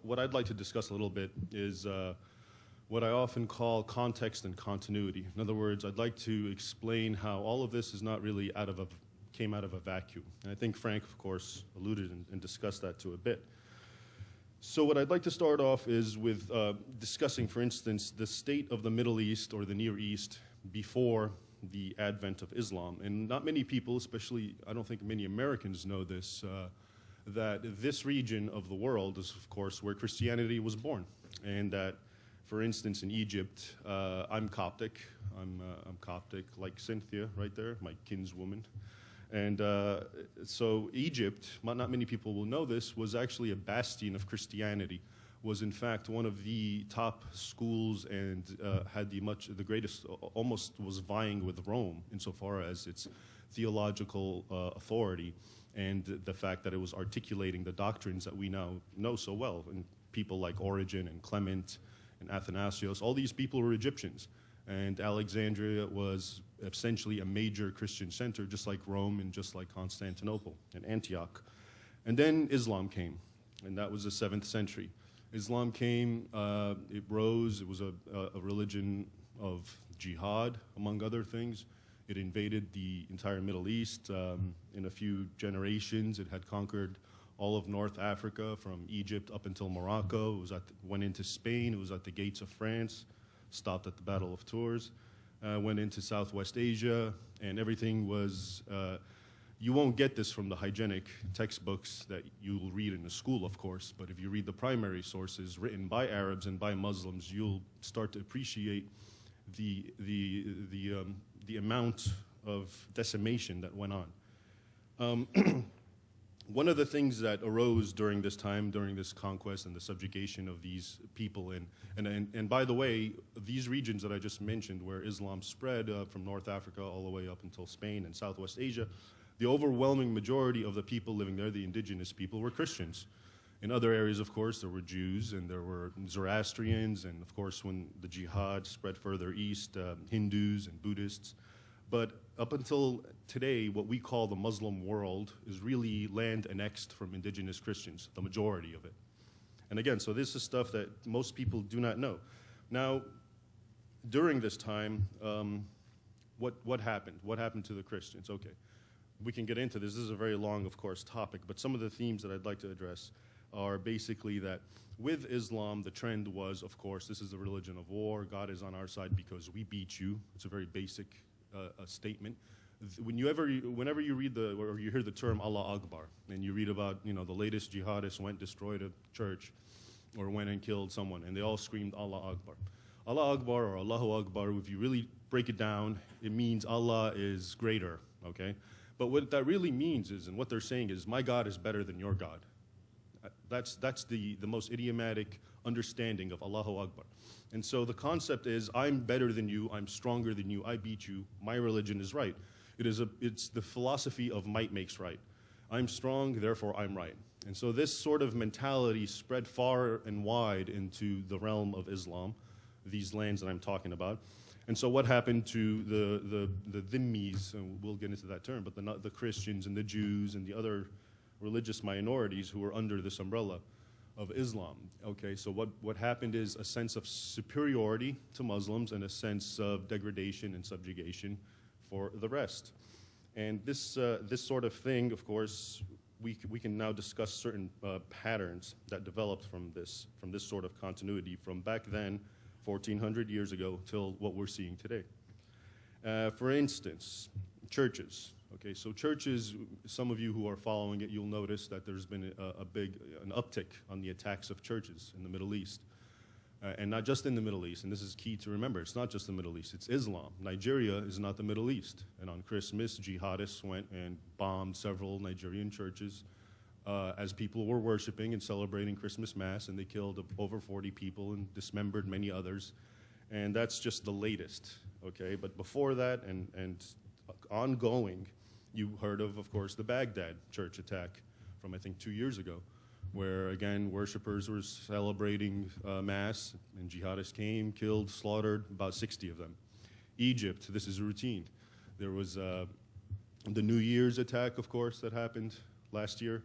what I'd like to discuss a little bit is what I often call context and continuity. In other words, I'd like to explain how all of this is not really came out of a vacuum. And I think Frank, of course, alluded and discussed that to a bit. So what I'd like to start off is with discussing, for instance, the state of the Middle East or the Near East before the advent of Islam. And not many people, especially I don't think many Americans know this, that this region of the world is, of course, where Christianity was born. And that, for instance, in Egypt, I'm Coptic. I'm Coptic, like Cynthia right there, my kinswoman. And so Egypt, not many people will know this, was actually a bastion of Christianity, was in fact one of the top schools and had the greatest, almost was vying with Rome insofar as its theological authority and the fact that it was articulating the doctrines that we now know so well. And people like Origen and Clement and Athanasius, all these people were Egyptians. And Alexandria was essentially a major Christian center, just like Rome and just like Constantinople and Antioch. And then Islam came, and that was the 7th century. Islam came, it rose, it was a religion of jihad, among other things. It invaded the entire Middle East. In a few generations, it had conquered all of North Africa, from Egypt up until Morocco. It went into Spain, it was at the gates of France, stopped at the Battle of Tours, went into Southwest Asia, and everything was, you won't get this from the hygienic textbooks that you'll read in the school, of course, but if you read the primary sources written by Arabs and by Muslims, you'll start to appreciate the amount of decimation that went on. One of the things that arose during this time, during this conquest and the subjugation of these people, and by the way, these regions that I just mentioned where Islam spread from North Africa all the way up until Spain and Southwest Asia, the overwhelming majority of the people living there, the indigenous people, were Christians. In other areas, of course, there were Jews and there were Zoroastrians, and of course, when the jihad spread further east, Hindus and Buddhists. But up until today, what we call the Muslim world is really land annexed from indigenous Christians, the majority of it. And again, so this is stuff that most people do not know. Now, during this time, what happened? What happened to the Christians? Okay, we can get into this. This is a very long, of course, topic, but some of the themes that I'd like to address are basically that with Islam, the trend was, of course, this is the religion of war. God is on our side because we beat you. It's a very basic statement. Whenever you read or you hear the term Allah Akbar, and you read about, the latest jihadists went, destroyed a church, or went and killed someone, and they all screamed Allah Akbar. Allah Akbar or Allahu Akbar, if you really break it down, it means Allah is greater, okay? But what that really means is, and what they're saying is, my God is better than your God. That's the most idiomatic understanding of Allahu Akbar. And so the concept is, I'm better than you, I'm stronger than you, I beat you, my religion is right. It's the philosophy of might makes right. I'm strong, therefore I'm right. And so this sort of mentality spread far and wide into the realm of Islam, these lands that I'm talking about. And so what happened to the dhimmis, and we'll get into that term, but the Christians and the Jews and the other religious minorities who were under this umbrella of Islam. Okay, so what happened is a sense of superiority to Muslims and a sense of degradation and subjugation for the rest. And this sort of thing, of course, we can now discuss certain patterns that developed from this sort of continuity from back then, 1,400 years ago, till what we're seeing today. For instance, churches. Okay, so churches, some of you who are following it, you'll notice that there's been an uptick on the attacks of churches in the Middle East. And not just in the Middle East, and this is key to remember, it's not just the Middle East, it's Islam. Nigeria is not the Middle East. And on Christmas, jihadists went and bombed several Nigerian churches as people were worshiping and celebrating Christmas Mass, and they killed over 40 people and dismembered many others. And that's just the latest, okay? But before that and ongoing, you heard of course, the Baghdad church attack from, I think, 2 years ago, where, again, worshipers were celebrating Mass, and jihadists came, killed, slaughtered about 60 of them. Egypt, this is a routine. There was the New Year's attack, of course, that happened last year,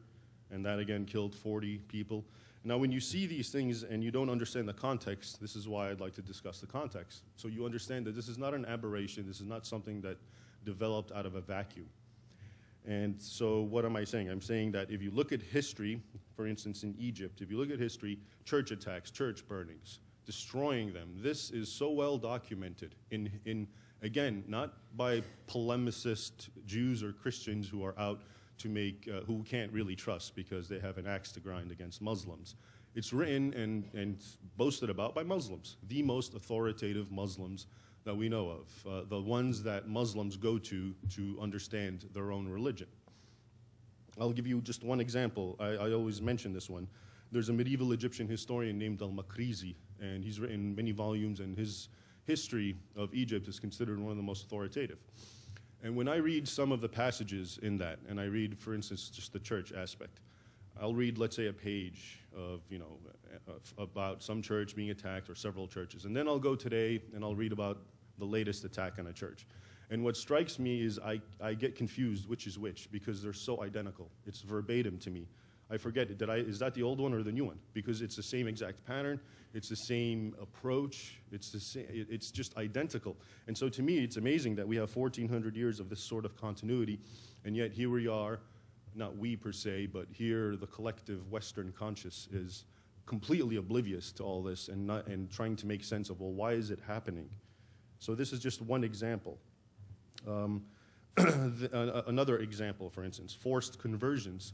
and that, again, killed 40 people. Now, when you see these things and you don't understand the context, this is why I'd like to discuss the context. So you understand that this is not an aberration. This is not something that developed out of a vacuum. And so what am I saying? I'm saying that if you look at history, for instance, in Egypt, if you look at history, church attacks, church burnings, destroying them, this is so well documented in again, not by polemicist Jews or Christians who are out to make, who can't really trust because they have an axe to grind against Muslims. It's written and boasted about by Muslims, the most authoritative Muslims that we know of, the ones that Muslims go to understand their own religion. I'll give you just one example. I always mention this one. There's a medieval Egyptian historian named Al-Makrizi, and he's written many volumes, and his history of Egypt is considered one of the most authoritative. And when I read some of the passages in that, and I read, for instance, just the church aspect, I'll read, let's say, a page of, about some church being attacked or several churches. And then I'll go today and I'll read about the latest attack on a church. And what strikes me is I get confused which is which because they're so identical. It's verbatim to me. I forget, is that the old one or the new one? Because it's the same exact pattern, it's the same approach, it's just identical. And so to me, it's amazing that we have 1,400 years of this sort of continuity, and yet here we are, not we per se, but here the collective Western conscious is completely oblivious to all this and trying to make sense of, well, why is it happening? So this is just one example. Another example, for instance, forced conversions.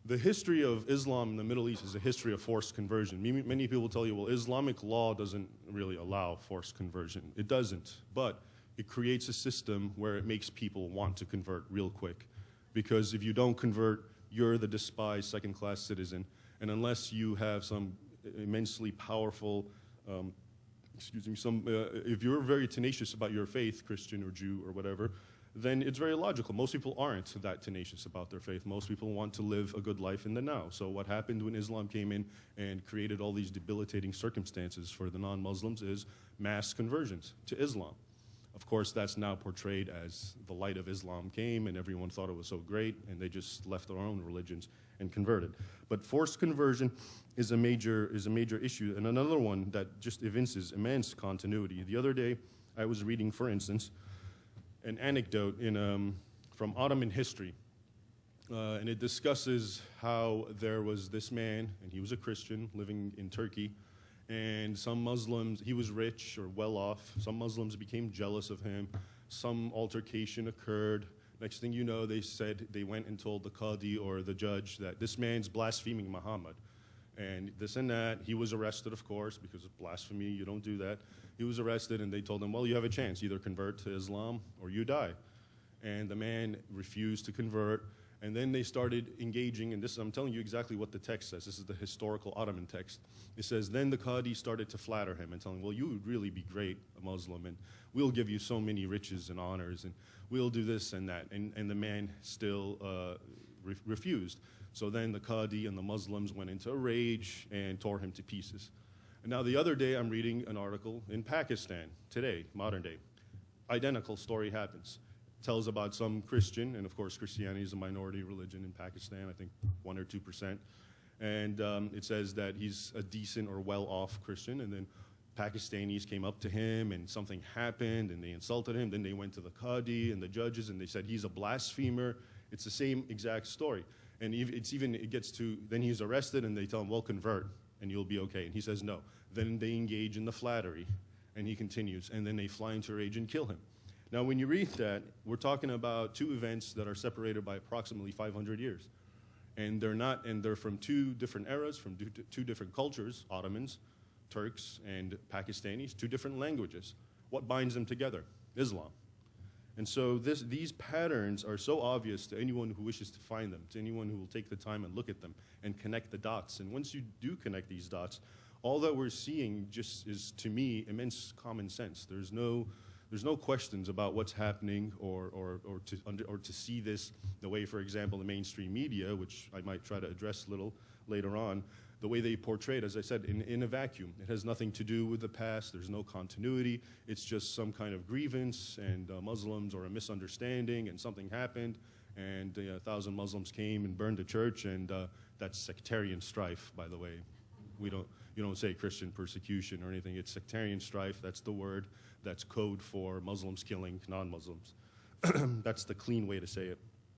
The history of Islam in the Middle East is a history of forced conversion. Many people tell you, well, Islamic law doesn't really allow forced conversion. It doesn't, but it creates a system where it makes people want to convert real quick. Because if you don't convert, you're the despised second-class citizen. And unless you have some immensely powerful, if you're very tenacious about your faith, Christian or Jew or whatever, then it's very logical. Most people aren't that tenacious about their faith. Most people want to live a good life in the now. So what happened when Islam came in and created all these debilitating circumstances for the non-Muslims is mass conversions to Islam. Of course, that's now portrayed as the light of Islam came and everyone thought it was so great and they just left their own religions and converted. But forced conversion is a major issue. And another one that just evinces immense continuity. The other day, I was reading, for instance, an anecdote from Ottoman history, and it discusses how there was this man, and he was a Christian living in Turkey, and some Muslims, he was rich or well off, some Muslims became jealous of him, some altercation occurred. Next thing you know, they went and told the Qadi or the judge that this man's blaspheming Muhammad. And this and that, he was arrested, of course, because of blasphemy, you don't do that. He was arrested, and they told him, well, you have a chance, either convert to Islam or you die. And the man refused to convert, and then they started engaging, and I'm telling you exactly what the text says. This is the historical Ottoman text. It says, then the Qadi started to flatter him and tell him, well, you would really be great, a Muslim, and we'll give you so many riches and honors, and we'll do this and that. And the man still refused. So then the Qadi and the Muslims went into a rage and tore him to pieces. And now the other day I'm reading an article in Pakistan, today, modern day. Identical story happens. Tells about some Christian, and of course Christianity is a minority religion in Pakistan, I think 1 or 2%. And it says that he's a decent or well-off Christian, and then Pakistanis came up to him and something happened and they insulted him. Then they went to the Qadi and the judges and they said he's a blasphemer. It's the same exact story. And it gets to, then he's arrested and they tell him, well, convert and you'll be okay. And he says no. Then they engage in the flattery and he continues. And then they fly into rage and kill him. Now, when you read that, we're talking about two events that are separated by approximately 500 years. And they're from two different eras, from two different cultures, Ottomans, Turks, and Pakistanis, two different languages. What binds them together? Islam. And so these patterns are so obvious to anyone who wishes to find them, to anyone who will take the time and look at them and connect the dots. And once you do connect these dots, all that we're seeing just is, to me, immense common sense. There's no questions about what's happening or to see this the way, for example, the mainstream media, which I might try to address a little later on, the way they portray it, as I said, in a vacuum. It has nothing to do with the past. There's no continuity. It's just some kind of grievance and Muslims or a misunderstanding and something happened and 1,000 Muslims came and burned the church and That's sectarian strife, by the way. You don't say Christian persecution or anything. It's sectarian strife. That's the word. That's code for Muslims killing non-Muslims. That's the clean way to say it.